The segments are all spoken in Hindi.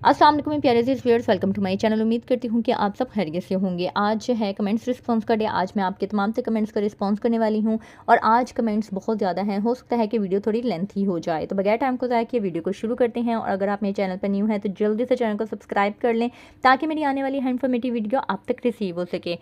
अस्सलाम वालेकुम प्यारे से viewers, welcome to my channel. उम्मीद करती हूँ कि आप सब खैरियत से होंगे। आज है कमेंट्स रिस्पांस का डे। आज मैं आपके तमाम से कमेंट्स का रिस्पांस करने वाली हूँ और आज कमेंट्स बहुत ज़्यादा हैं, हो सकता है कि वीडियो थोड़ी लेंथी हो जाए। तो बगैर टाइम को ज़ाया किए वीडियो को शुरू करते हैं। और अगर आप मेरे चैनल पर न्यू हैं तो जल्दी से चैनल को सब्सक्राइब कर लें ताकि मेरी आने वाली हर इन्फॉर्मेटिव वीडियो आप तक रिसीव हो सके।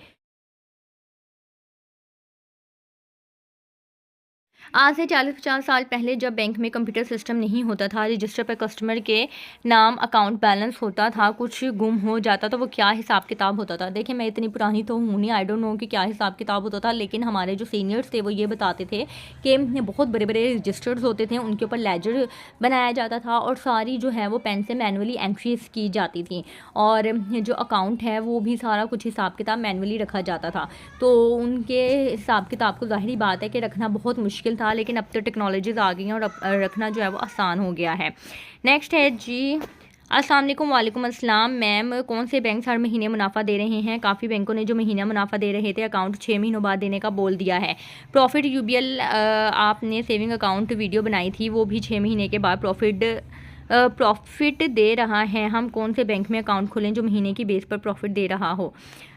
आज से 40-50 साल पहले जब बैंक में कंप्यूटर सिस्टम नहीं होता था, रजिस्टर पर कस्टमर के नाम, अकाउंट बैलेंस होता था, कुछ गुम हो जाता तो वो क्या हिसाब किताब होता था। देखिए, मैं इतनी पुरानी तो हूँ नहीं, आई डोंट नो कि क्या हिसाब किताब होता था, लेकिन हमारे जो सीनियर्स थे वो ये बताते थे कि बहुत बड़े बड़े रजिस्टर्स होते थे, उनके ऊपर लेजर बनाया जाता था और सारी जो है वो पेन से मैनुअली एंट्रीज की जाती थी और जो अकाउंट है वो भी सारा कुछ हिसाब किताब मैनुअली रखा जाता था। तो उनके हिसाब किताब को ज़ाहिरी बात है कि रखना बहुत मुश्किल था, लेकिन अब तो टेक्नोलॉजीज़ आ गई हैं और अब रखना जो है वो आसान हो गया है। नेक्स्ट है जी, अस्सलाम वालेकुम। वालेकुम अस्सलाम। मैम, कौन से बैंक हर महीने मुनाफा दे रहे हैं? काफ़ी बैंकों ने जो महीना मुनाफा दे रहे थे अकाउंट 6 महीनों बाद देने का बोल दिया है। प्रॉफिट यूबीएल आपने सेविंग अकाउंट वीडियो बनाई थी, वो भी 6 महीने के बाद प्रॉफिट दे रहा है। हम कौन से बैंक में अकाउंट खोलें जो महीने की बेस पर प्रॉफिट दे रहा हो?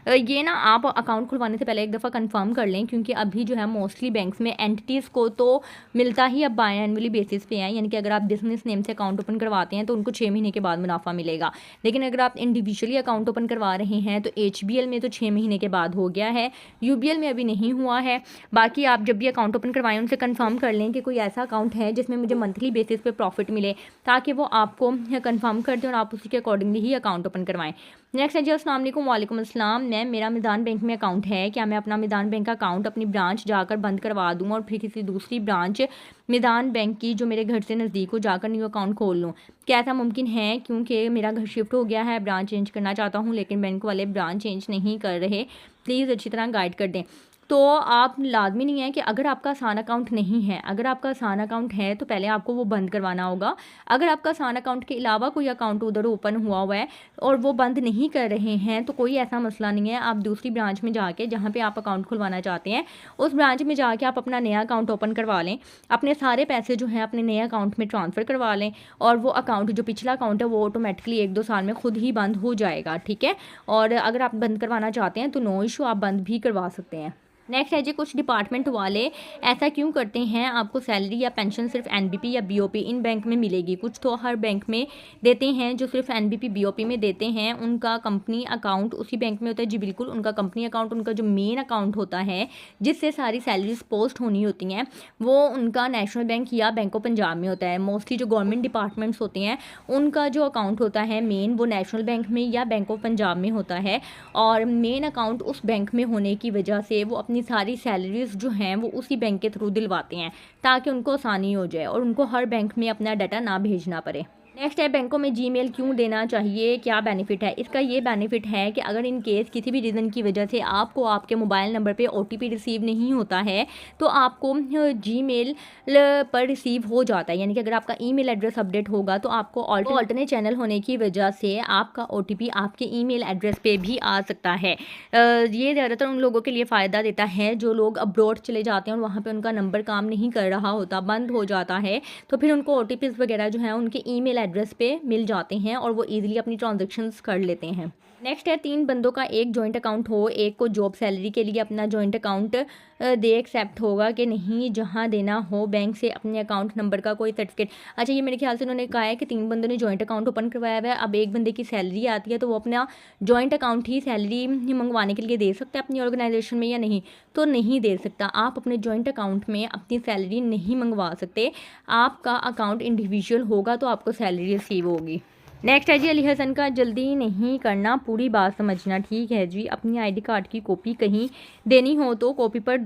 ये ना, आप अकाउंट खुलवाने से पहले एक दफ़ा कंफर्म कर लें, क्योंकि अभी जो है मोस्टली बैंक्स में एंटिटीज़ को तो मिलता ही अब बाय एनुअली बेसिस पे है, यानी कि अगर आप बिजनेस नेम से अकाउंट ओपन करवाते हैं तो उनको 6 महीने के बाद मुनाफा मिलेगा। लेकिन अगर आप इंडिविजुअली अकाउंट ओपन करवा रहे हैं तो एचबीएल में तो 6 महीने के बाद हो गया है, यूबीएल में अभी नहीं हुआ है। बाकी आप जब भी अकाउंट ओपन करवाएं उनसे कंफर्म कर लें कि कोई ऐसा अकाउंट है जिसमें मुझे मंथली बेसिस पे प्रॉफिट मिले, ताकि वो आपको कंफर्म कर दें और आप उसी के अकॉर्डिंगली ही अकाउंट ओपन करवाएं। नेक्स्ट है जी, अस्सलाम वालेकुम। वालेकुम अस्सलाम। मैम, मेरा मिज़ान बैंक में अकाउंट है, क्या मैं अपना मिज़ान बैंक का अकाउंट अपनी ब्रांच जाकर बंद करवा दूँ और फिर किसी दूसरी ब्रांच मिज़ान बैंक की जो मेरे घर से नज़दीक हो जाकर न्यू अकाउंट खोल लूँ? क्या ऐसा मुमकिन है? क्योंकि मेरा घर शिफ्ट हो गया है, ब्रांच चेंज करना चाहता हूँ लेकिन बैंक वाले ब्रांच चेंज नहीं कर रहे। प्लीज़ अच्छी तरह गाइड कर दें। तो आप लाजमी नहीं है कि अगर आपका आसान अकाउंट नहीं है, अगर आपका आसान अकाउंट है तो पहले आपको वो बंद करवाना होगा। अगर आपका आसान अकाउंट के अलावा कोई अकाउंट उधर ओपन हुआ है और वो बंद नहीं कर रहे हैं तो कोई ऐसा मसला नहीं है। आप दूसरी ब्रांच में जाके, जहाँ पे आप अकाउंट खुलवाना चाहते हैं उस ब्रांच में जाके आप अपना नया अकाउंट ओपन करवा लें, अपने सारे पैसे जो हैं अपने नए अकाउंट में ट्रांसफ़र करवा लें और वो अकाउंट, जो पिछला अकाउंट है, वो ऑटोमेटिकली 1-2 साल में खुद ही बंद हो जाएगा, ठीक है। और अगर आप बंद करवाना चाहते हैं तो नो इशू, आप बंद भी करवा सकते हैं। नेक्स्ट है जी, कुछ डिपार्टमेंट वाले ऐसा क्यों करते हैं? आपको सैलरी या पेंशन सिर्फ एनबीपी या बीओपी इन बैंक में मिलेगी, कुछ तो हर बैंक में देते हैं जो सिर्फ एनबीपी बीओपी में देते हैं, उनका कंपनी अकाउंट उसी बैंक में होता है। जी बिल्कुल, उनका कंपनी अकाउंट, उनका जो मेन अकाउंट होता है जिससे सारी सैलरीज पोस्ट होनी होती हैं, वो उनका नेशनल बैंक या बैंक ऑफ पंजाब में होता है। मोस्टली जो गवर्नमेंट डिपार्टमेंट्स होते हैं उनका जो अकाउंट होता है मेन, वो नेशनल बैंक में या बैंक ऑफ पंजाब में होता है और मेन अकाउंट उस बैंक में होने की वजह से वो अपनी सारी सैलरीज जो हैं वो उसी बैंक के थ्रू दिलवाते हैं ताकि उनको आसानी हो जाए और उनको हर बैंक में अपना डाटा ना भेजना पड़े। नेक्स्ट है, बैंकों में जीमेल क्यों देना चाहिए, क्या बेनिफिट है? इसका ये बेनिफिट है कि अगर इन केस किसी भी रीज़न की वजह से आपको आपके मोबाइल नंबर पे ओटीपी रिसीव नहीं होता है तो आपको जीमेल पर रिसीव हो जाता है, यानी कि अगर आपका ईमेल एड्रेस अपडेट होगा तो आपको ऑल्टरनेट चैनल होने की वजह से आपका ओटीपी आपके ईमेल एड्रेस पे भी आ सकता है। ये ज़्यादातर उन लोगों के लिए फ़ायदा देता है जो लोग अब्रॉड चले जाते हैं और वहाँ पर उनका नंबर काम नहीं कर रहा होता, बंद हो जाता है, तो फिर उनको ओटीपीज़ वगैरह जो है उनके ईमेल एड्रेस पे मिल जाते हैं और वो इजीली अपनी ट्रांजैक्शंस कर लेते हैं। नेक्स्ट है, 3 बंदों का एक जॉइंट अकाउंट हो, एक को जॉब सैलरी के लिए अपना जॉइंट अकाउंट दे, एक्सेप्ट होगा कि नहीं? जहां देना हो बैंक से अपने अकाउंट नंबर का कोई सर्टिफिकेट। अच्छा, ये मेरे ख्याल से उन्होंने कहा है कि 3 बंदों ने जॉइंट अकाउंट ओपन करवाया हुआ है, अब एक बंदे की सैलरी आती है तो वो अपना जॉइंट अकाउंट ही सैलरी मंगवाने के लिए दे सकता है अपनी ऑर्गेनाइजेशन में या नहीं? तो नहीं दे सकता। आप अपने जॉइंट अकाउंट में अपनी सैलरी नहीं मंगवा सकते। आपका अकाउंट इंडिविजुअल होगा तो आपको सैलरी रिसीव होगी। नेक्स्ट है जी, अली हसन का जल्दी नहीं करना, पूरी बात समझना। ठीक है जी, अपनी आईडी कार्ड की कॉपी कहीं देनी हो तो कॉपी पर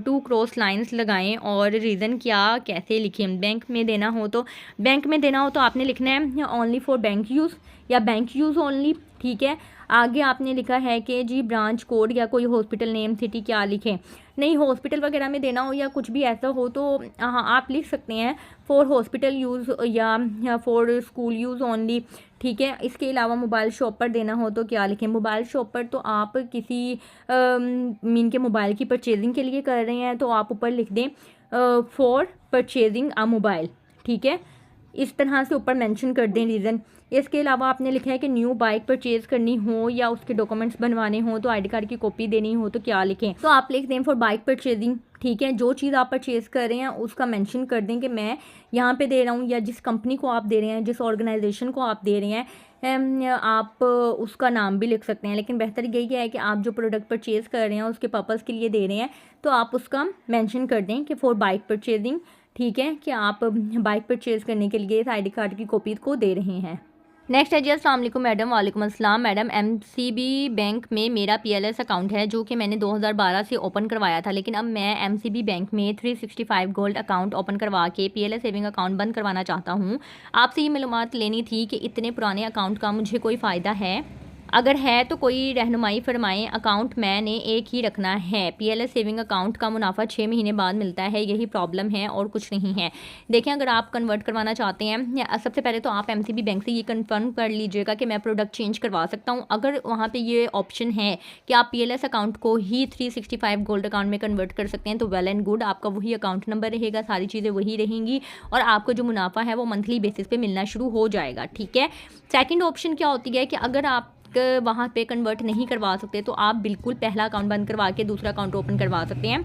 2 क्रॉस लाइंस लगाएं और रीज़न क्या कैसे लिखें। बैंक में देना हो तो आपने लिखना है ओनली फॉर बैंक यूज़ या बैंक यूज़ ओनली, ठीक है। आगे आपने लिखा है कि जी ब्रांच कोड या कोई हॉस्पिटल नेम, सिटी, क्या लिखें? नहीं, हॉस्पिटल वगैरह में देना हो या कुछ भी ऐसा हो तो हाँ, आप लिख सकते हैं फॉर हॉस्पिटल यूज़ या फॉर स्कूल यूज़ ओनली, ठीक है। इसके अलावा मोबाइल शॉप पर देना हो तो क्या लिखें? मोबाइल शॉप पर तो आप किसी मीन के मोबाइल की परचेजिंग के लिए कर रहे हैं तो आप ऊपर लिख दें फॉर परचेजिंग अ मोबाइल, ठीक है। इस तरह से ऊपर मेंशन कर दें रीज़न। इसके अलावा आपने लिखा है कि न्यू बाइक परचेज़ करनी हो या उसके डॉक्यूमेंट्स बनवाने हो तो आईडी कार्ड की कॉपी देनी हो तो क्या लिखें, तो आप लिख दें फॉर बाइक परचेजिंग। ठीक है, जो चीज़ आप परचेज़ कर रहे हैं उसका मेंशन कर दें कि मैं यहाँ पे दे रहा हूँ, या जिस कंपनी को आप दे रहे हैं, जिस ऑर्गेनाइजेशन को आप दे रहे हैं, आप उसका नाम भी लिख सकते हैं। लेकिन बेहतर यही है कि आप जो प्रोडक्ट परचेज़ कर रहे हैं उसके पर्पज़ के लिए दे रहे हैं तो आप उसका मेंशन कर दें कि फॉर बाइक परचेजिंग। ठीक है, कि आप बाइक परचेज़ करने के लिए इस आईडी कार्ड की कॉपी को दे रहे हैं। नेक्स्ट है जी, अस्सलाम वालेकुम मैडम। वालेकुम अस्सलाम मैडम। एमसीबी बैंक में मेरा पीएलएस अकाउंट है जो कि मैंने 2012 से ओपन करवाया था, लेकिन अब मैं एमसीबी बैंक में 365 गोल्ड अकाउंट ओपन करवा के पीएलएस सेविंग अकाउंट बंद करवाना चाहता हूँ। आपसे ये मालूमात लेनी थी कि इतने पुराने अकाउंट का मुझे कोई फ़ायदा है, अगर है तो कोई रहनुमाई फरमाएं। अकाउंट मैंने एक ही रखना है, पीएलएस सेविंग अकाउंट का मुनाफा 6 महीने बाद मिलता है, यही प्रॉब्लम है और कुछ नहीं है। देखें, अगर आप कन्वर्ट करवाना चाहते हैं, सबसे पहले तो आप एमसीबी बैंक से ये कंफर्म कर लीजिएगा कि मैं प्रोडक्ट चेंज करवा सकता हूँ। अगर वहाँ पे ये ऑप्शन है कि आप पीएलएस अकाउंट को ही 365 गोल्ड अकाउंट में कन्वर्ट कर सकते हैं तो वेल एंड गुड, आपका वही अकाउंट नंबर रहेगा, सारी चीज़ें वही रहेंगी और आपको जो मुनाफा है वो मंथली बेसिस पे मिलना शुरू हो जाएगा। ठीक है, सेकेंड ऑप्शन क्या होती है कि अगर आप वहाँ पे कन्वर्ट नहीं करवा सकते तो आप बिल्कुल पहला अकाउंट बंद करवा के दूसरा अकाउंट ओपन करवा सकते हैं।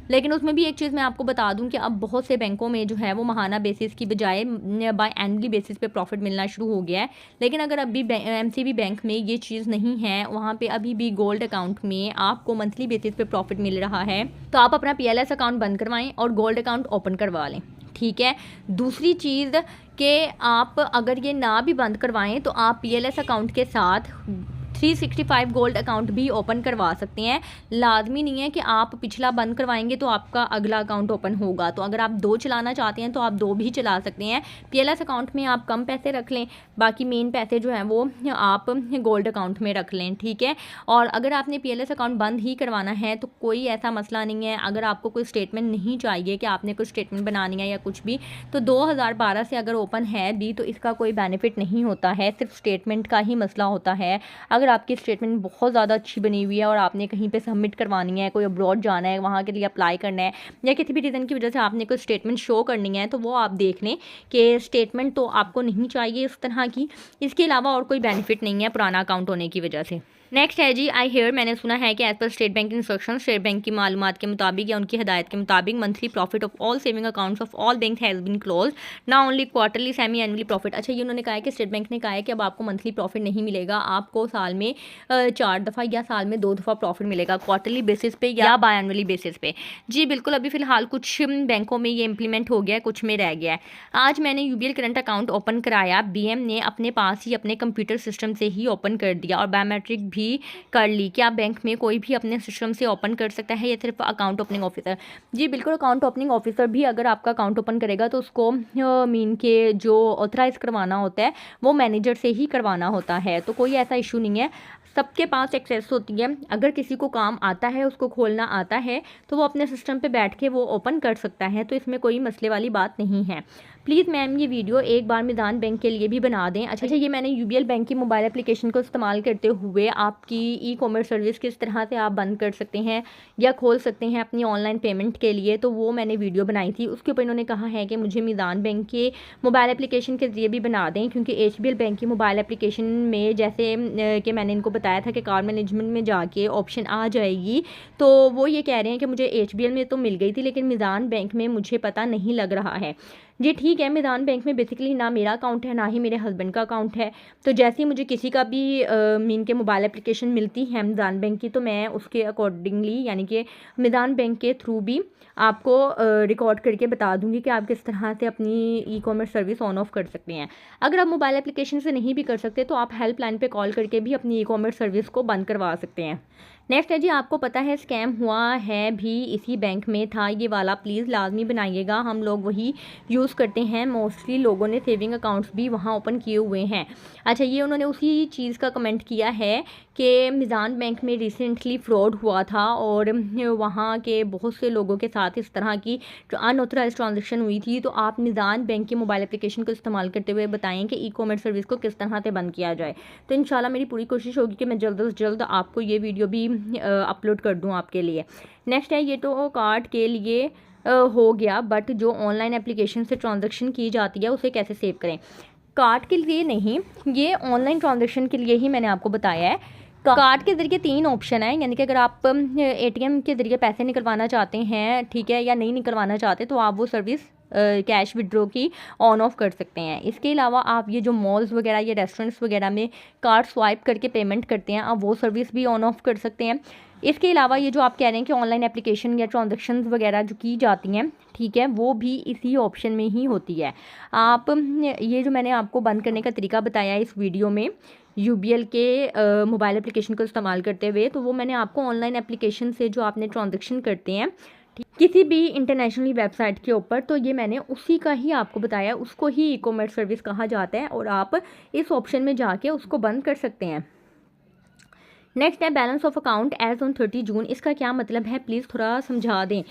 लेकिन उसमें भी एक चीज़ मैं आपको बता दूं कि अब बहुत से बैंकों में जो है वो महाना बेसिस की बजाय बाय एनुअली बेसिस पे प्रॉफिट मिलना शुरू हो गया है। लेकिन अगर अभी एमसीबी बैंक में ये चीज़ नहीं है, वहाँ पे अभी भी गोल्ड अकाउंट में आपको मंथली बेसिस पे प्रॉफिट मिल रहा है, तो आप अपना पीएलएस अकाउंट बंद करवाएं और गोल्ड अकाउंट ओपन करवा लें। ठीक है, दूसरी चीज़ कि आप अगर ये ना भी बंद करवाएं तो आप पीएलएस अकाउंट के साथ 365 गोल्ड अकाउंट भी ओपन करवा सकते हैं। लाजमी नहीं है कि आप पिछला बंद करवाएंगे तो आपका अगला अकाउंट ओपन होगा, तो अगर आप 2 चलाना चाहते हैं तो आप 2 भी चला सकते हैं। पीएलएस अकाउंट में आप कम पैसे रख लें, बाकी मेन पैसे जो हैं वो आप गोल्ड अकाउंट में रख लें। ठीक है, और अगर आपने पीएलएस अकाउंट बंद ही करवाना है तो कोई ऐसा मसला नहीं है। अगर आपको कोई स्टेटमेंट नहीं चाहिए कि आपने कोई स्टेटमेंट बनानी है या कुछ भी, तो 2012 से अगर ओपन है भी तो इसका कोई बेनिफिट नहीं होता है, सिर्फ स्टेटमेंट का ही मसला होता है। अगर आपकी स्टेटमेंट बहुत ज़्यादा अच्छी बनी हुई है और आपने कहीं पे सबमिट करवानी है, कोई अब्रॉड जाना है, वहाँ के लिए अप्लाई करना है, या किसी भी रीज़न की वजह से आपने कोई स्टेटमेंट शो करनी है, तो वो आप देख लें कि स्टेटमेंट तो आपको नहीं चाहिए इस तरह की। इसके अलावा और कोई बेनिफिट नहीं है पुराना अकाउंट होने की वजह से। नेक्स्ट है जी, आई हेयर, मैंने सुना है कि एज पर state bank instruction, state bank की मालूमात के मुताबिक या उनकी हदायत के मुताबिक monthly profit of all saving accounts of all bank has been close, ना only quarterly semi annually profit. अच्छा, ये उन्होंने कहा है कि स्टेट बैंक ने कहा है कि अब आपको मंथली प्रॉफिट नहीं मिलेगा, आपको साल में 4 दफ़ा या साल में 2 दफ़ा प्रॉफिट मिलेगा, क्वार्टरली बेसिस पे या बाय एनुअली बेसिस पे। जी बिल्कुल, अभी फ़िलहाल कुछ बैंकों में ये इंप्लीमेंट हो गया है, कुछ में रह गया है। आज मैंने यूबीएल करंट अकाउंट ओपन कराया, बीएम ने अपने पास ही अपने कंप्यूटर सिस्टम से ही ओपन कर दिया और बायोमेट्रिक भी कर क्या बैंक में कोई भी अपने सिस्टम से ओपन कर सकता है या सिर्फ अकाउंट ओपनिंग ऑफिसर? जी बिल्कुल, अकाउंट ओपनिंग ऑफिसर भी अगर आपका अकाउंट ओपन करेगा तो उसको मीन के जो ऑथराइज करवाना होता है वो मैनेजर से ही करवाना होता है, तो कोई ऐसा इशू नहीं है, सबके पास एक्सेस होती है। अगर किसी को काम आता है, उसको खोलना आता है, तो वो अपने सिस्टम पे बैठ के वो ओपन कर सकता है, तो इसमें कोई मसले वाली बात नहीं है। प्लीज़ मैम ये वीडियो एक बार मिज़ान बैंक के लिए भी बना दें। अच्छा, ये मैंने यूबीएल बैंक की मोबाइल एप्लीकेशन को इस्तेमाल करते हुए आपकी ई कॉमर्स सर्विस किस तरह से आप बंद कर सकते हैं या खोल सकते हैं अपनी ऑनलाइन पेमेंट के लिए, तो वो मैंने वीडियो बनाई थी। उसके ऊपर इन्होंने कहा है कि मुझे मिज़ान बैंक के मोबाइल एप्लीकेशन के ज़रिए भी बना दें, क्योंकि एचबीएल बैंक की मोबाइल एप्लीकेशन में जैसे कि मैंने इनको बताया था कि कार मैनेजमेंट में जाके ऑप्शन आ जाएगी, तो वो ये कह रहे हैं कि मुझे एचबीएल में तो मिल गई थी लेकिन मिज़ान बैंक में मुझे पता नहीं लग रहा है। जी ठीक है, मिज़ान बैंक में बेसिकली ना मेरा अकाउंट है ना ही मेरे हस्बैंड का अकाउंट है, तो जैसे ही मुझे किसी का भी मीन के मोबाइल एप्लीकेशन मिलती है मिज़ान बैंक की, तो मैं उसके अकॉर्डिंगली यानी कि मिज़ान बैंक के थ्रू भी आपको रिकॉर्ड करके बता दूंगी कि आप किस तरह से अपनी e commerce service on off कर सकते हैं। अगर आप मोबाइल एप्लीकेशन से नहीं भी कर सकते तो आप हेल्पलाइन पे कॉल करके भी अपनी ई कॉमर्स सर्विस को बंद करवा सकते हैं। नेक्स्ट है जी, आपको पता है स्कैम हुआ है भी इसी बैंक में था ये वाला, प्लीज़ लाजमी बनाइएगा, हम लोग वही यूज़ करते हैं, मोस्टली लोगों ने सेविंग अकाउंट्स भी वहाँ ओपन किए हुए हैं। अच्छा, ये उन्होंने उसी चीज़ का कमेंट किया है कि मिज़ान बैंक में रिसेंटली फ्रॉड हुआ था और वहाँ के बहुत से लोगों के साथ इस तरह की अनऑथराइज ट्रांजेक्शन हुई थी, तो आप मिज़ान बैंक की मोबाइल एप्लीकेशन को इस्तेमाल करते हुए बताएं कि ई कॉमर्स सर्विस को किस तरह से बंद किया जाए। तो इंशाल्लाह मेरी पूरी कोशिश होगी कि मैं जल्द से जल्द आपको ये वीडियो भी अपलोड कर दूं आपके लिए। नेक्स्ट है, ये तो कार्ड के लिए हो गया, बट जो ऑनलाइन एप्लीकेशन से ट्रांजैक्शन की जाती है उसे कैसे सेव करें? कार्ड के लिए नहीं, ये ऑनलाइन ट्रांजैक्शन के लिए ही मैंने आपको बताया है। कार्ड के ज़रिए 3 ऑप्शन है, यानी कि अगर आप एटीएम के ज़रिए पैसे निकलवाना चाहते हैं, ठीक है, या नहीं निकलवाना चाहते तो आप वो सर्विस कैश विड्रॉ की ऑन ऑफ कर सकते हैं। इसके अलावा आप ये जो मॉल्स वगैरह या रेस्टोरेंट्स वगैरह में कार्ड स्वाइप करके पेमेंट करते हैं, आप वो सर्विस भी ऑन ऑफ कर सकते हैं। इसके अलावा ये जो आप कह रहे हैं कि ऑनलाइन एप्लीकेशन या ट्रांजैक्शंस वगैरह जो की जाती हैं, ठीक है, वो भी इसी ऑप्शन में ही होती है। आप ये जो मैंने आपको बंद करने का तरीका बताया है इस वीडियो में, यूबीएल के मोबाइल एप्लीकेशन को इस्तेमाल करते हुए, तो वो मैंने आपको ऑनलाइन एप्लीकेशन से जो आपने ट्रांजैक्शन करते हैं किसी भी इंटरनेशनली वेबसाइट के ऊपर, तो ये मैंने उसी का ही आपको बताया, उसको ही ई कॉमर्स सर्विस कहा जाता है और आप इस ऑप्शन में जाके उसको बंद कर सकते हैं। नेक्स्ट है balance of account as on 30 June. इसका क्या मतलब है, प्लीज़ थोड़ा समझा दें।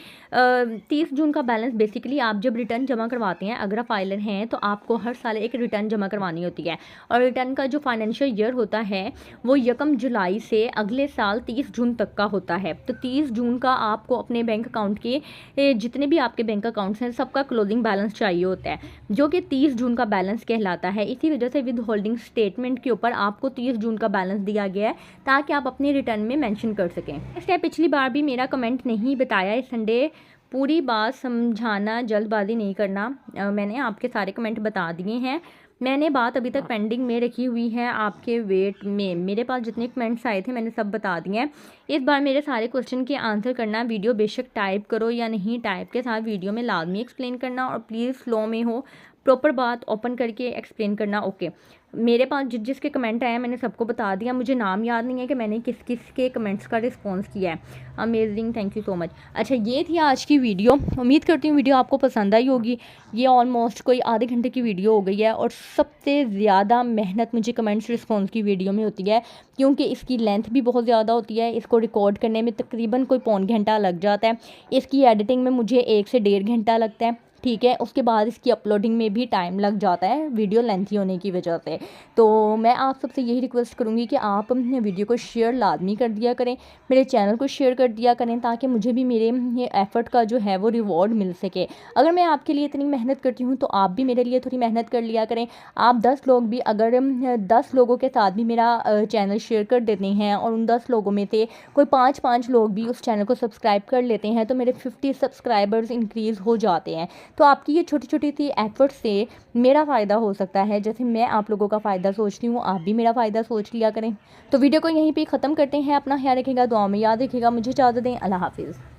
30 जून का बैलेंस बेसिकली आप जब रिटर्न जमा करवाते हैं, अगर आप फाइलर हैं तो आपको हर साल एक रिटर्न जमा करवानी होती है, और रिटर्न का जो फाइनेंशियल ईयर होता है वो 1 जुलाई से अगले साल 30 जून तक का होता है। तो 30 जून का आपको अपने बैंक अकाउंट के जितने भी आपके बैंक अकाउंट्स हैं सबका क्लोजिंग बैलेंस चाहिए होता है, जो कि 30 जून का बैलेंस कहलाता है। इसी वजह से विद होल्डिंग स्टेटमेंट के ऊपर आपको 30 जून का बैलेंस दिया गया है ताकि आप अपने रिटर्न में मेंशन कर सकें। नेक्स्ट है, पिछली बार भी मेरा कमेंट नहीं बताया इस संडे, पूरी बात समझाना, जल्दबाजी नहीं करना। मैंने आपके सारे कमेंट बता दिए हैं। मैंने बात अभी तक पेंडिंग में रखी हुई है आपके वेट में। मेरे पास जितने कमेंट्स आए थे मैंने सब बता दिए हैं। इस बार मेरे सारे क्वेश्चन के आंसर करना, वीडियो बेशक टाइप करो या नहीं, टाइप के साथ वीडियो में लाजमी एक्सप्लेन करना, और प्लीज़ स्लो में हो, प्रॉपर बात ओपन करके एक्सप्लेन करना। ओके, मेरे पास जिसके कमेंट आए हैं मैंने सबको बता दिया। मुझे नाम याद नहीं है कि मैंने किस किस के कमेंट्स का रिस्पांस किया है। Amazing, thank you so much. अच्छा, ये थी आज की वीडियो। उम्मीद करती हूँ वीडियो आपको पसंद आई होगी। ये ऑलमोस्ट कोई आधे घंटे की वीडियो हो गई है, और सबसे ज़्यादा मेहनत मुझे कमेंट्स रिस्पॉन्स की वीडियो में होती है, क्योंकि इसकी लेंथ भी बहुत ज़्यादा होती है। इसको रिकॉर्ड करने में तकरीबन कोई 1.25 घंटा लग जाता है। इसकी एडिटिंग में मुझे 1 से 1.5 घंटा लगता है, ठीक है। उसके बाद इसकी अपलोडिंग में भी टाइम लग जाता है वीडियो लेंथी होने की वजह से। तो मैं आप सबसे यही रिक्वेस्ट करूँगी कि आप वीडियो को शेयर लाजमी कर दिया करें, मेरे चैनल को शेयर कर दिया करें, ताकि मुझे भी मेरे ये एफ़र्ट का जो है वो रिवॉर्ड मिल सके। अगर मैं आपके लिए इतनी मेहनत करती हूँ तो आप भी मेरे लिए थोड़ी मेहनत कर लिया करें। आप 10 लोग भी, अगर 10 लोगों के साथ भी मेरा चैनल शेयर कर देते हैं, और उन 10 लोगों में से कोई 5 लोग भी उस चैनल को सब्सक्राइब कर लेते हैं, तो मेरे 50 सब्सक्राइबर्स इंक्रीज़ हो जाते हैं। तो आपकी ये छोटी छोटी सी एफर्ट से मेरा फ़ायदा हो सकता है। जैसे मैं आप लोगों का फ़ायदा सोचती हूँ, आप भी मेरा फ़ायदा सोच लिया करें। तो वीडियो को यहीं पे ख़त्म करते हैं। अपना ख्याल रखिएगा, दुआ में याद रखिएगा। मुझे इजाज़त दें। अल्लाह हाफिज़।